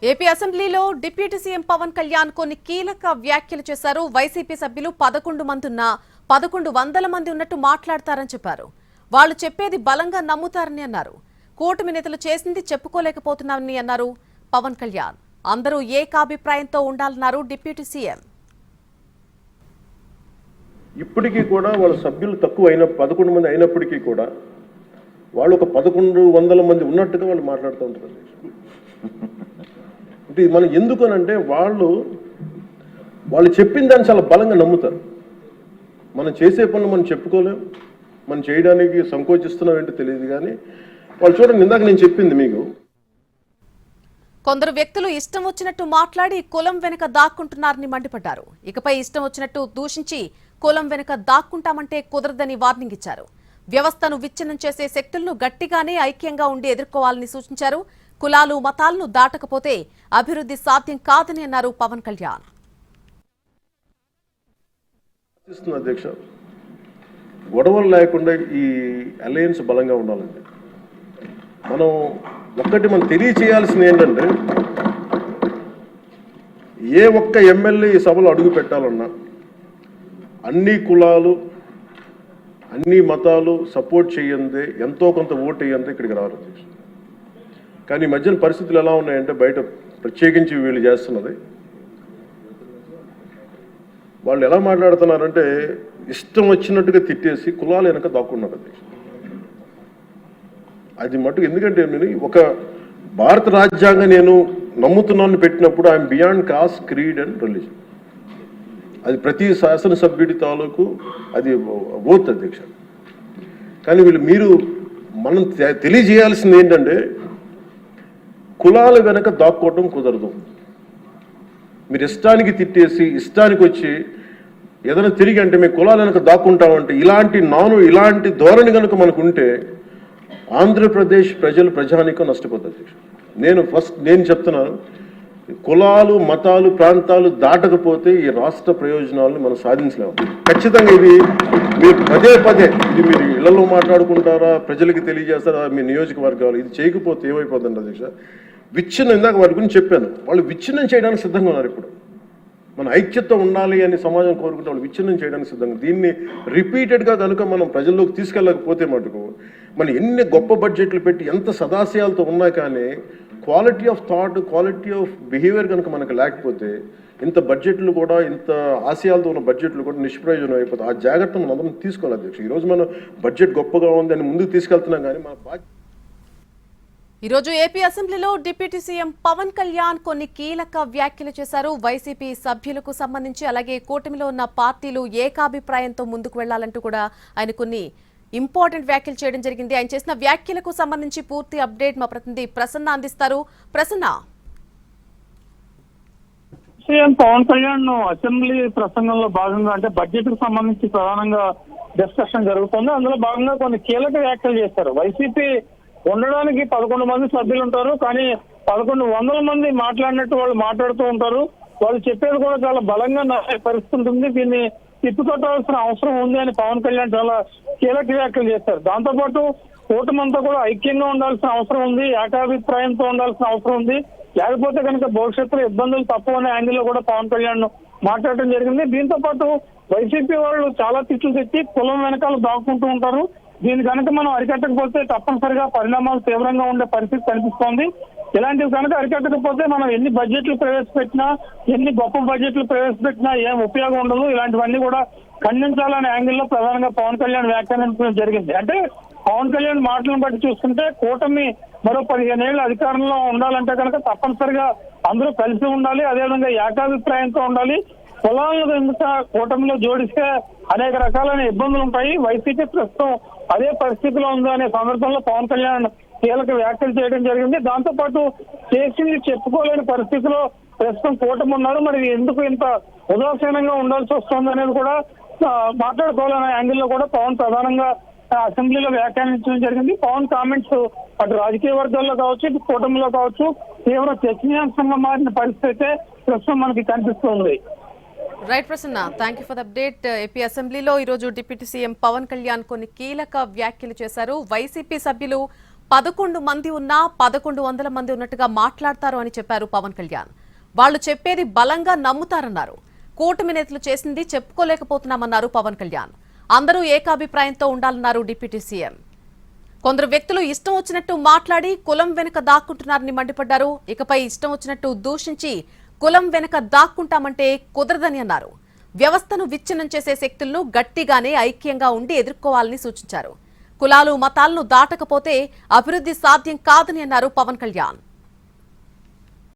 AP అసెంబ్లీలో deputy CM Pawan Kalyan కొన్ని కీలక వ్యాఖ్యలు చేశారు. వైసీపీ సభ్యులు 11 మంది ఉన్నా 1100 మంది ఉన్నట్టు మాట్లాడతారని చెప్పారు. వాళ్ళు చెప్పేది బలంగా నమ్ముతారని అన్నారు. కూటమి నేతలు చేసింది చెప్పుకోలేకపోతున్నారని అన్నారు పవన్ కళ్యాణ్. అందరూ ఏకాభిప్రాయంతో ఉండాలన్నారు డిప్యూటీ సీఎం. ఇప్పటికీ కూడా వాళ్ళ సభ్యులు తక్కువ 11 మంది అయినప్పటికీ కూడా వాళ్ళు ఒక 1100 మంది ఉన్నట్టుగా వాళ్ళు మాట్లాడుతూ ఉంటారు. అంటే మనం ఎందుకనంటే వాళ్ళు చెప్పిన దాన్ని చాలా బలంగా నమ్ముతారు. మనం చేసే పనులు మనం చెప్పుకోలేం, మనం చేయడానికి సంకోచిస్తున్నాం ఏంటో తెలియదు. కానీ వాళ్ళు చూడండి, ఇందాక నేను చెప్పింది మీకు, కొందరు వ్యక్తులు ఇష్టం వచ్చినట్టు మాట్లాడి కులం వెనుక దాక్కుంటున్నారని మండిపడ్డారు. ఇకపై ఇష్టం వచ్చినట్టు దూషించి కులం వెనుక దాక్కుంటామంటే కుదరదని వార్నింగ్ ఇచ్చారు. వ్యవస్థను విచ్ఛిన్నం చేసే శక్తులను గట్టిగానే ఐక్యంగా ఉండి ఎదుర్కోవాలని సూచించారు. కులాలు మతాలను దాటకపోతే అభివృద్ధి సాధ్యం కాదని అన్నారు పవన్ కళ్యాణ్. అధ్యక్ష, గొడవలు లేకుండా ఈ అలయన్స్ బలంగా ఉండాలండి. మనం తెలియచేయాల్సింది ఏంటంటే, ఏ ఒక్క ఎమ్మెల్యే ఈ సభలో అడుగు పెట్టాలన్నా అన్ని కులాలు అన్ని మతాలు సపోర్ట్ చేయందే, ఎంతో కొంత ఓటు వేయందే ఇక్కడికి రారు. కానీ ఈ మధ్యన పరిస్థితులు ఎలా ఉన్నాయంటే, బయట ప్రత్యేకించి వీళ్ళు చేస్తున్నది, వాళ్ళు ఎలా మాట్లాడుతున్నారంటే ఇష్టం వచ్చినట్టుగా తిట్టేసి కులాలు వెనక దాక్కున్నారు. అది మటుకు ఎందుకంటే, నేను ఒక భారత రాజ్యాంగం నేను నమ్ముతున్నాను పెట్టినప్పుడు I'm beyond cost, creed and religion. అది ప్రతి శాసనసభ్యుడి తాలూకు అది ఓత్ అధ్యక్ష. కానీ మనం తెలియజేయాల్సింది ఏంటంటే, కులాల వెనక దాక్కోవటం కుదరదు. మీరు ఇష్టానికి తిట్టేసి ఇష్టానికి వచ్చి ఏదైనా తిరిగి అంటే మేము కులాల వెనక దాక్కుంటామంటే ఇలాంటి ధోరణి కనుక మనకు ఉంటే ఆంధ్రప్రదేశ్ ప్రజానీకం నష్టపోతుంది. నేను చెప్తున్నాను, కులాలు మతాలు ప్రాంతాలు దాటకపోతే ఈ రాష్ట్ర ప్రయోజనాలను మనం సాధించలేము. ఖచ్చితంగా ఇది మీరు పదే ఇది మీరు ఇళ్లలో మాట్లాడుకుంటారా, ప్రజలకి తెలియజేస్తారా, మీ నియోజకవర్గాలు ఇది చేయకపోతే ఏమైపోతుంది అధ్యక్ష? విచ్ఛిన్నం, ఇందాక వాటి గురించి చెప్పాను, వాళ్ళు విచ్ఛిన్నం చేయడానికి సిద్ధంగా ఉన్నారు. ఇప్పుడు మన ఐక్యత ఉండాలి అని సమాజం కోరుకుంటే వాళ్ళు విచ్ఛిన్నం చేయడానికి సిద్ధంగా. దీన్ని రిపీటెడ్గా కనుక మనం ప్రజల్లోకి తీసుకెళ్ళకపోతే మటుకు మనం ఎన్ని గొప్ప బడ్జెట్లు పెట్టి ఎంత సదాశయాలతో ఉన్నా కానీ quality of thought, quality of behaviour కనుక మనకు లేకపోతే ఇంత బడ్జెట్లు కూడా, ఇంత ఆశయాలతో ఉన్న బడ్జెట్లు కూడా నిష్ప్రయోజనం అయిపోతాయి. ఆ జాగ్రత్త మనం అందరం తీసుకోవాలి అధ్యక్ష. ఈరోజు మనం బడ్జెట్ గొప్పగా ఉంది అని ముందుకు తీసుకెళ్తున్నాం, కానీ మన బాధ్యత. ఈరోజు ఏపీ అసెంబ్లీలో డిప్యూటీ సీఎం పవన్ కళ్యాణ్ కొన్ని కీలక వ్యాఖ్యలు చేశారు. వైసీపీ సభ్యులకు సంబంధించి, అలాగే కూటమిలో ఉన్న పార్టీలు ఏకాభిప్రాయంతో ముందుకు వెళ్లాలంటూ కూడా ఆయన కొన్ని ఇంపార్టెంట్ వ్యాఖ్యలు చేయడం జరిగింది. ఆయన చేసిన వ్యాఖ్యలకు సంబంధించి పూర్తి అప్డేట్ మా ప్రతినిధి ప్రసన్న అందిస్తారు. ప్రసన్న, సీఎం పవన్ కళ్యాణ్ అసెంబ్లీ ప్రసంగంలో భాగంగా, అంటే బడ్జెట్ కు సంబంధించి ప్రధానంగా డిస్కషన్ జరుగుతుంది. అందులో భాగంగా కొన్ని కీలక వ్యాఖ్యలు చేశారు. వైసీపీ ఉండడానికి 11 మంది సభ్యులు ఉంటారు, కానీ 1100 మంది మాట్లాడినట్టు వాళ్ళు మాట్లాడుతూ ఉంటారు. వాళ్ళు చెప్పేది కూడా చాలా బలంగా నమ్మే పరిస్థితి ఉంటుంది. దీన్ని తిప్పికొట్టాల్సిన అవసరం ఉంది అని పవన్ కళ్యాణ్ చాలా కీలక వ్యాఖ్యలు చేశారు. దాంతోపాటు కూటమంతా కూడా ఐక్యంగా ఉండాల్సిన అవసరం ఉంది, ఏకాభిప్రాయంతో ఉండాల్సిన అవసరం ఉంది, లేకపోతే కనుక భవిష్యత్తులో ఇబ్బందులు తప్పవనే యాంగిల్లో కూడా పవన్ కళ్యాణ్ మాట్లాడటం జరిగింది. దీంతో పాటు వైసీపీ వాళ్ళు చాలా తిట్లు తెచ్చి కులం వెనకాల దాక్కుంటూ ఉంటారు. దీన్ని కనుక మనం అరికట్టకపోతే తప్పనిసరిగా పరిణామాలు తీవ్రంగా ఉండే పరిస్థితి కనిపిస్తోంది. ఇలాంటివి కనుక అరికట్టకపోతే మనం ఎన్ని బడ్జెట్లు ప్రవేశపెట్టినా, ఎన్ని గొప్ప బడ్జెట్లు ప్రవేశపెట్టినా ఏం ఉపయోగం ఉండదు. ఇలాంటివన్నీ కూడా ఖండించాలనే యాంగిల్లో ప్రధానంగా పవన్ కళ్యాణ్ వ్యాఖ్యానించడం జరిగింది. అంటే పవన్ కళ్యాణ్ మాటలను బట్టి చూస్తుంటే కూటమి మరో 15 ఏళ్ళు అధికారంలో ఉండాలంటే కనుక తప్పనిసరిగా అందరూ కలిసి ఉండాలి, అదేవిధంగా ఏకాభిప్రాయంతో ఉండాలి. కులాలను ఎందుక కూటమిలో జోడిస్తే అనేక రకాలైన ఇబ్బందులు ఉంటాయి. వైసీపీ ప్రస్తుతం అదే పరిస్థితిలో ఉంది అనే సందర్భంలో పవన్ కళ్యాణ్ కీలక వ్యాఖ్యలు చేయడం జరిగింది. దాంతో పాటు చేసింది చెప్పుకోలేని పరిస్థితిలో ప్రస్తుతం కూటమి ఉన్నారు. మరి ఎందుకు ఇంత ఉదాసీనంగా ఉండాల్సి వస్తుంది అనేది కూడా మాట్లాడుకోవాలనే యాంగిల్లో కూడా పవన్ ప్రధానంగా అసెంబ్లీలో వ్యాఖ్యానించడం జరిగింది. పవన్ కామెంట్స్ అటు రాజకీయ వర్గాల్లో కావచ్చు, ఇటు కూటమిలో కావచ్చు తీవ్ర చర్చనీయాంశంగా మారిన పరిస్థితి అయితే ప్రస్తుతం మనకి కనిపిస్తుంది. Right Prasanna, thank you for the update. AP అసెంబ్లీలో ఈరోజు డిప్యూటీ సీఎం పవన్ కళ్యాణ్ కొన్ని కీలక వ్యాఖ్యలు చేశారు. వైసీపీ సభ్యులు 11 మంది ఉన్నా 1100 మంది ఉన్నట్టుగా మాట్లాడతారు అని చెప్పారు పవన్ కళ్యాణ్. వాళ్లు చెప్పేది బలంగా నమ్ముతారన్నారు. కూటమి నేతలు చేసింది చెప్పుకోలేకపోతున్నామన్నారు పవన్ కళ్యాణ్. అందరూ ఏకాభిప్రాయంతో ఉండాలన్నారు డిప్యూటీ సీఎం. కొందరు వ్యక్తులు ఇష్టం వచ్చినట్టు మాట్లాడి కులం వెనుక దాక్కుంటున్నారని మండిపడ్డారు. ఇకపై ఇష్టం వచ్చినట్టు దూషించి కులం వెనుక దాక్కుంటామంటే కుదరదని అన్నారు. వ్యవస్థను విచ్ఛిన్నం చేసే శక్తులను గట్టిగానే ఐక్యంగా ఉండి ఎదుర్కోవాలని సూచించారు. కులాలు మతాలను దాటకపోతే అభివృద్ధి సాధ్యం కాదని అన్నారు పవన్ కళ్యాణ్.